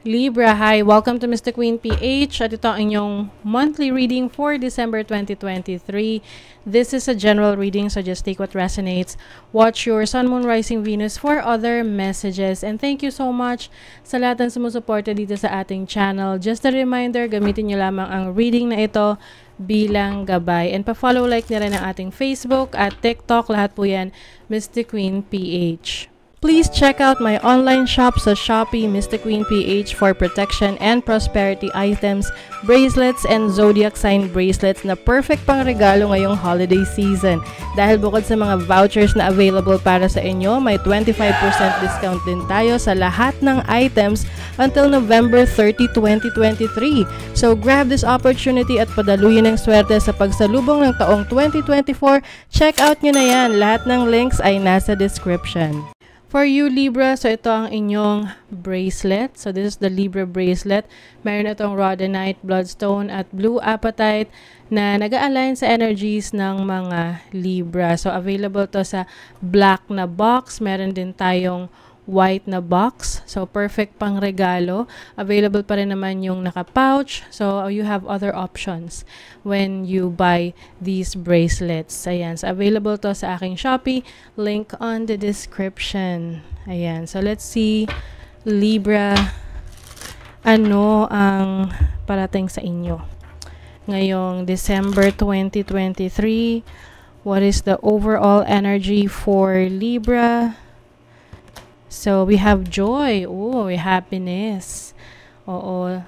Libra, hi! Welcome to Mr. Queen PH at ito ang inyong monthly reading for December 2023. This is a general reading, so just take what resonates. Watch your Sun, Moon, Rising, Venus for other messages. And thank you so much sa lahat ng sumusuporta dito sa ating channel. Just a reminder, gamitin nyo lamang ang reading na ito bilang gabay. And pa-follow like na rin ang ating Facebook at TikTok. Lahat po yan, Mr. Queen PH. Please check out my online shop sa Shopee, Mr. Queen PH for protection and prosperity items, bracelets, and zodiac sign bracelets na perfect pang regalo ngayong holiday season. Dahil bukod sa mga vouchers na available para sa inyo, may 25% discount din tayo sa lahat ng items until November 30, 2023. So grab this opportunity at padaluyin ng swerte sa pagsalubong ng taong 2024. Check out nyo na yan. Lahat ng links ay nasa description. For you, Libra, so ito ang inyong bracelet. So this is the Libra bracelet. Meron itong rhodonite, bloodstone, at blue apatite na nag-align sa energies ng mga Libra. So available to sa black na box. Meron din tayong white na box. So perfect pang regalo. Available pa rin naman yung naka-pouch. So you have other options when you buy these bracelets. Ayan. So available to sa aking Shopee. Link on the description. Ayan. So let's see, Libra, ano ang parating sa inyo ngayong December 2023? What is the overall energy for Libra? So, we have joy. Oh, happiness. Oo.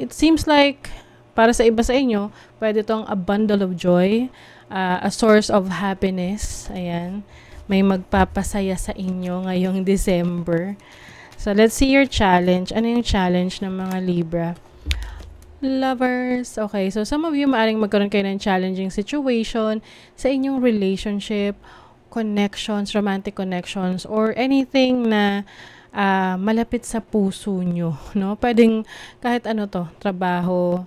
It seems like, para sa iba sa inyo, pwede itong a bundle of joy, a source of happiness. Ayan. May magpapasaya sa inyo ngayong December. So, let's see your challenge. Ano yung challenge ng mga Libra? Lovers. Okay, so some of you maaring magkaroon kayo ng challenging situation sa inyong relationship, connections, romantic connections, or anything na malapit sa puso nyo, no? Pwedeng kahit ano to, trabaho,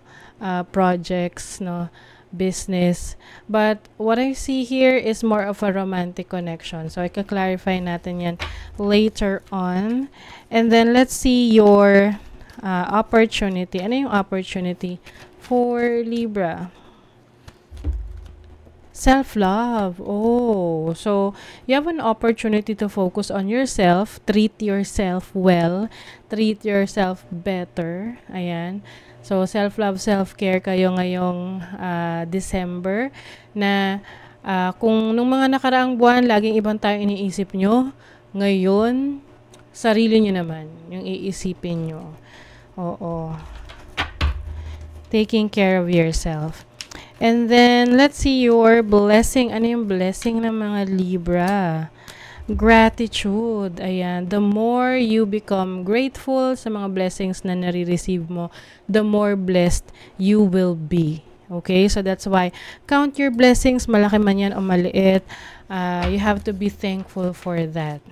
projects, no? Business. But what I see here is more of a romantic connection. So, I can clarify natin yan later on. And then, let's see your opportunity. Ano yung opportunity for Libra? Self-love. Oh, so you have an opportunity to focus on yourself, treat yourself well, treat yourself better. Ayan. So, self-love, self-care kayo ngayong December na kung nung mga nakaraang buwan, laging ibang tayo iniisip nyo, ngayon, sarili nyo naman yung iisipin nyo. Oo. Taking care of yourself. And then, let's see your blessing. Ano yung blessing ng mga Libra? Gratitude. Ayan. The more you become grateful sa mga blessings na nare-receive mo, the more blessed you will be. Okay? So, that's why, count your blessings, malaki man yan o maliit. You have to be thankful for that.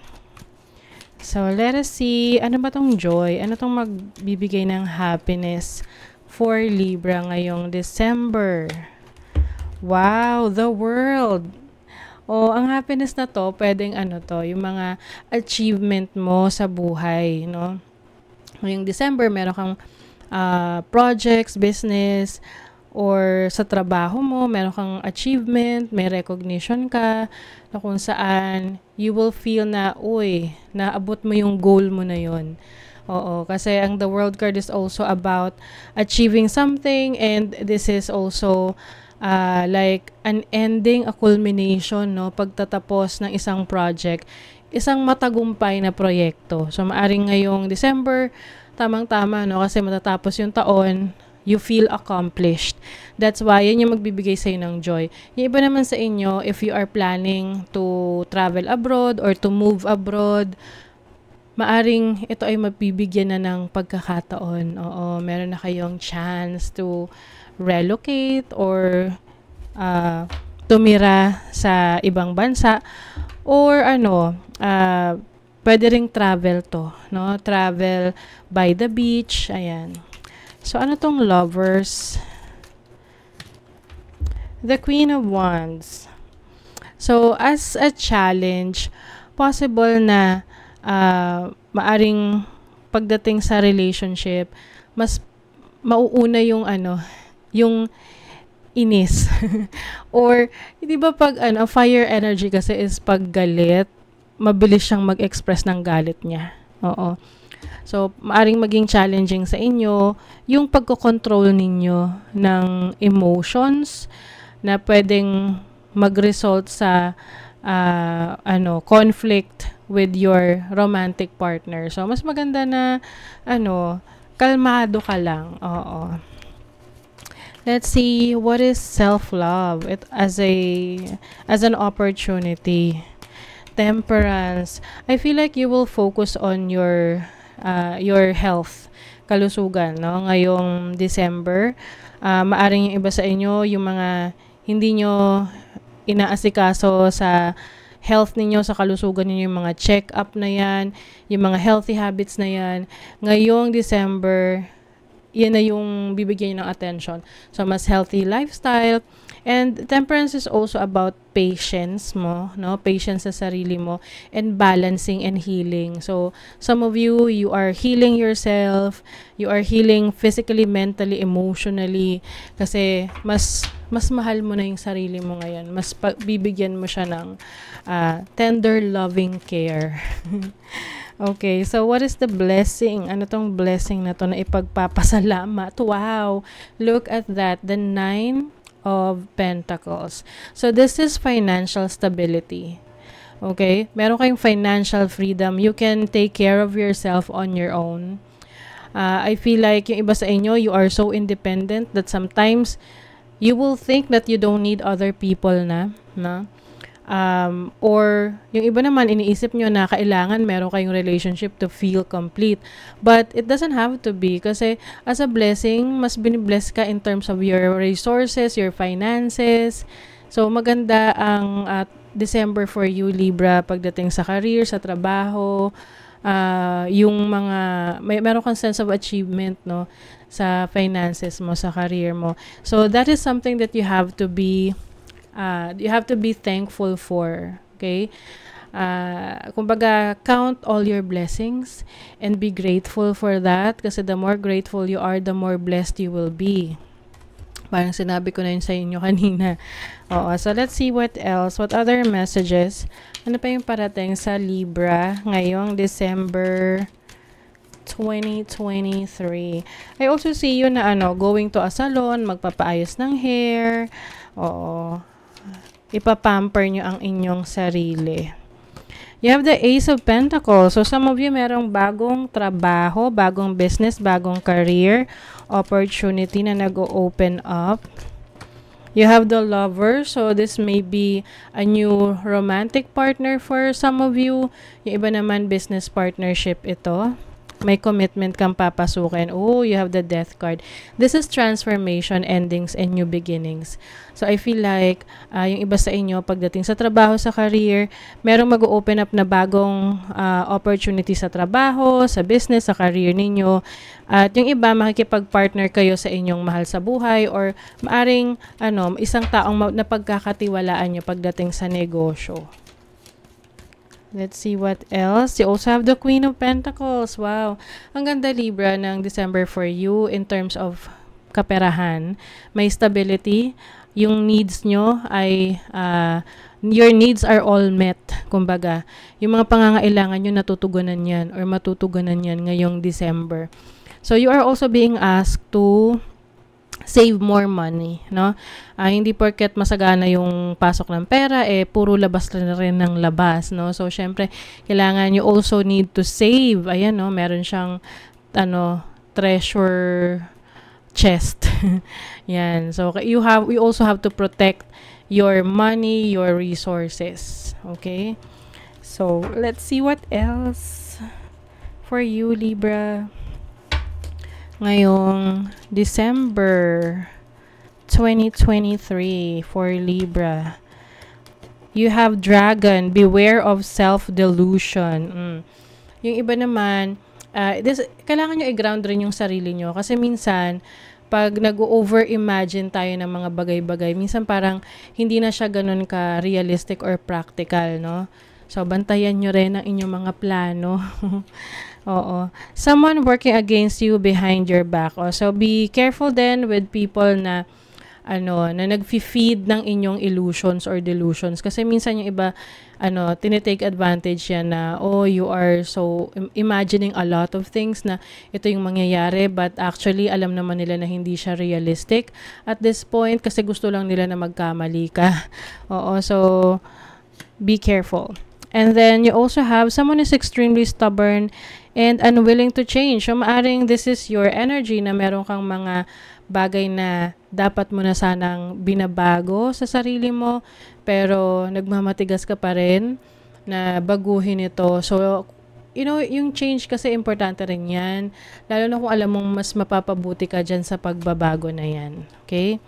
So, let us see. Ano ba tong joy? Ano tong magbibigay ng happiness for Libra ngayong December? Wow, the world. Oh, ang happiness na to, pwedeng ano to, yung mga achievement mo sa buhay, no? Ngayong December, meron kang projects, business, or sa trabaho mo, meron kang achievement, may recognition ka, na kung saan you will feel na, uy, naabot mo yung goal mo na yon. Oo, kasi ang the world card is also about achieving something, and this is also like an ending, a culmination, no? Pagtatapos ng isang project, isang matagumpay na proyekto. So, maaring ngayong December, tamang-tama, no? Kasi matatapos yung taon, you feel accomplished. That's why, yan yung magbibigay sa'yo ng joy. Yung iba naman sa inyo, if you are planning to travel abroad or to move abroad, maaring ito ay mabibigyan na ng pagkakataon. Oo, meron na kayong chance to relocate or tumira sa ibang bansa, or ano, pwede ring travel to, no? Travel by the beach. Ayan. So, ano tong lovers? The Queen of Wands. So, as a challenge, possible na maaring pagdating sa relationship, mas mauuna yung yung inis. Or, di ba pag fire energy kasi is pag galit, mabilis siyang mag-express ng galit niya. Oo. So, maaring maging challenging sa inyo yung pagko-control ninyo ng emotions na pwedeng mag-result sa conflict with your romantic partner. So, mas maganda na kalmado ka lang. Oo. Let's see, what is self-love? It as an opportunity. Temperance. I feel like you will focus on your health, kalusugan, no? Ngayong December, maaring yung iba sa inyo, yung mga hindi nyo inaasikaso sa health ninyo, sa kalusugan ninyo, yung mga check-up na yan, yung mga healthy habits na yan, ngayong December, yan na yung bibigyan nyo ng attention. So, mas healthy lifestyle. And temperance is also about patience mo, no? Patience sa sarili mo and balancing and healing. So, some of you are healing yourself, you are healing physically, mentally, emotionally kasi mas mahal mo na yung sarili mo ngayon. Mas bibigyan mo siya ng tender, loving care. Okay, so what is the blessing? Ano tong blessing na to na ipagpapasalamat? Wow! Look at that. The 9 of Pentacles. So this is financial stability. Okay? Meron kayong financial freedom. You can take care of yourself on your own. I feel like yung iba sa inyo, you are so independent that sometimes you will think that you don't need other people na. Or yung iba naman iniisip nyo na kailangan meron kayong relationship to feel complete, but it doesn't have to be kasi as a blessing mas binibless ka in terms of your resources, your finances. So maganda ang December for you, Libra, pagdating sa career, sa trabaho, yung mga meron kang sense of achievement, no, sa finances mo, sa career mo. So that is something that you have to be thankful for. Okay? Kumbaga, count all your blessings and be grateful for that kasi the more grateful you are, the more blessed you will be. Parang sinabi ko na yun sa inyo kanina. Oo. So, let's see what else. What other messages? Ano pa yung parating sa Libra ngayong December 2023? I also see you na going to a salon, magpapaayos ng hair. Oo. Ipapamper nyo ang inyong sarili. You have the Ace of Pentacles. So, some of you merong bagong trabaho, bagong business, bagong career, opportunity na nag-open up. You have the Lover. So, this may be a new romantic partner for some of you. Yung iba naman, business partnership ito. May commitment kang papasukin. Oh, you have the Death card. This is transformation, endings, and new beginnings. So, I feel like yung iba sa inyo, pagdating sa trabaho, sa career, merong mag-open up na bagong opportunity sa trabaho, sa business, sa career ninyo. At yung iba, makikipag-partner kayo sa inyong mahal sa buhay or maaring isang taong napagkakatiwalaan nyo pagdating sa negosyo. Let's see what else. You also have the Queen of Pentacles. Wow. Ang ganda, Libra, ng December for you in terms of kaperahan. May stability. Yung needs nyo ay, your needs are all met. Kumbaga, yung mga pangangailangan nyo natutugunan yan or matutugunan yan ngayong December. So, you are also being asked to save more money, no? Hindi porket masagana yung pasok ng pera, puro labas na rin ng labas, no? So, syempre, kailangan you also need to save. Ayan, no? Meron siyang, treasure chest. Yan. So, you also have to protect your money, your resources. Okay? So, let's see what else for you, Libra. Ngayong December 2023 for Libra. You have Dragon. Beware of self-delusion. Yung iba naman, kailangan nyo i-ground rin yung sarili nyo. Kasi minsan, pag nag-over-imagine tayo ng mga bagay-bagay, minsan parang hindi na siya ganun ka-realistic or practical, no? So, bantayan nyo rin ang inyong mga plano. Oo. Someone working against you behind your back. Oh. So, be careful then with people na na nagfi-feed ng inyong illusions or delusions. Kasi minsan yung iba, tinitake advantage yan na, oh, you are so imagining a lot of things na ito yung mangyayari, but actually, alam naman nila na hindi siya realistic at this point kasi gusto lang nila na magkamali ka. Oo, so, be careful. And then, you also have someone is extremely stubborn and unwilling to change. So, maaring this is your energy na meron kang mga bagay na dapat mo na sanang binabago sa sarili mo, pero nagmamatigas ka pa rin na baguhin ito. So, yung change kasi importante rin yan. Lalo na kung alam mong mas mapapabuti ka dyan sa pagbabago na yan. Okay?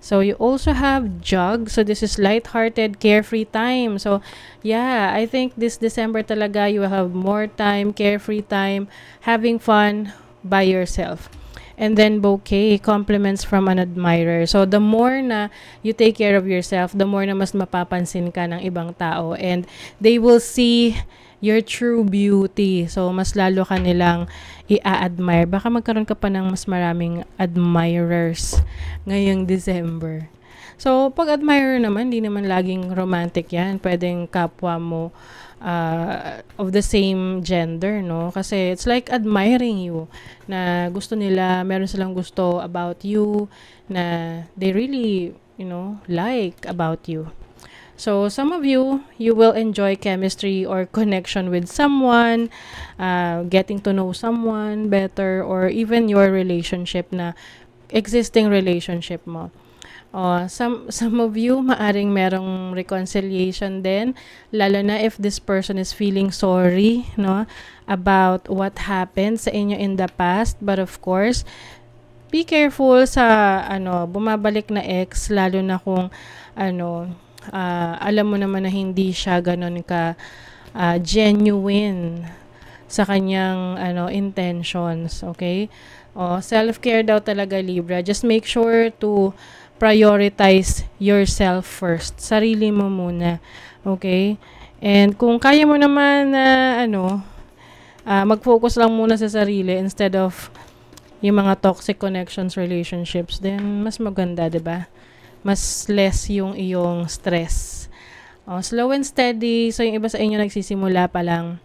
So, you also have Jug. So, this is lighthearted, carefree time. So, yeah, I think this December talaga, you will have more time, carefree time, having fun by yourself. And then bouquet, compliments from an admirer. So, the more na you take care of yourself, the more na mas mapapansin ka ng ibang tao. And they will see your true beauty. So, mas lalo ka nilang i-admire. Baka magkaroon ka pa ng mas maraming admirers ngayong December. So, pag admirer naman, di naman laging romantic yan. Pwedeng kapwa mo of the same gender, no? Kasi it's like admiring you, na gusto nila, meron silang gusto about you, na they really, like about you. So, some of you will enjoy chemistry or connection with someone, getting to know someone better, or even your relationship na existing relationship mo. Some of you, maaring merong reconciliation din, lalo na if this person is feeling sorry, no, about what happened sa inyo in the past. But of course, be careful sa, bumabalik na ex, lalo na kung, alam mo naman na hindi siya ganun ka genuine sa kanyang, intentions, okay? Self-care daw talaga, Libra. Just make sure to prioritize yourself first. Sarili mo muna. Okay? And kung kaya mo naman na, mag-focus lang muna sa sarili instead of yung mga toxic connections, relationships, then mas maganda, diba? Mas less yung iyong stress. Slow and steady. So, yung iba sa inyo nagsisimula pa lang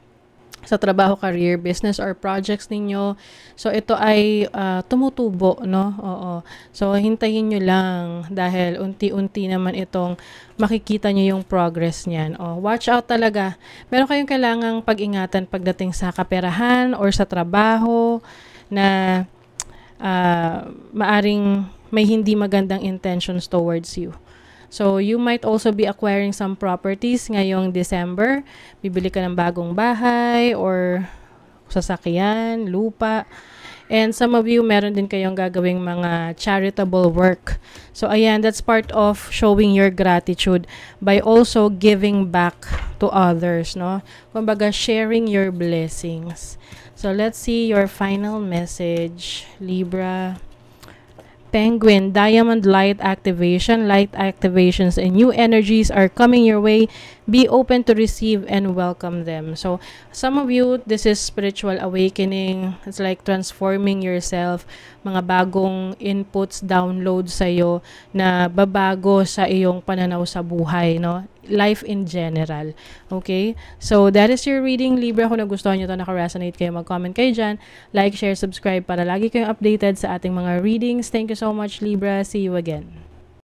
sa trabaho, career, business, or projects ninyo. So, ito ay tumutubo, no? Oo. So, hintayin nyo lang dahil unti-unti naman itong makikita nyo yung progress niyan. Watch out talaga. Meron kayong kailangang pag-ingatan pagdating sa kaperahan or sa trabaho na maaring may hindi magandang intentions towards you. So, you might also be acquiring some properties ngayong December. Bibili ka ng bagong bahay or sasakyan, lupa. And some of you, meron din kayong gagawing mga charitable work. So, ayan, that's part of showing your gratitude by also giving back to others, no? Kumbaga, sharing your blessings. So, let's see your final message, Libra. Penguin, Diamond Light Activation. Light activations and new energies are coming your way. Be open to receive and welcome them. So, some of you, this is spiritual awakening. It's like transforming yourself. Mga bagong inputs, downloads sa'yo na babago sa iyong pananaw sa buhay, no? Life in general. Okay? So, that is your reading, Libra. Kung nagustuhan nyo ito, naka-resonate kayo, mag-comment kayo dyan. Like, share, subscribe para lagi kayong updated sa ating mga readings. Thank you so much, Libra. See you again.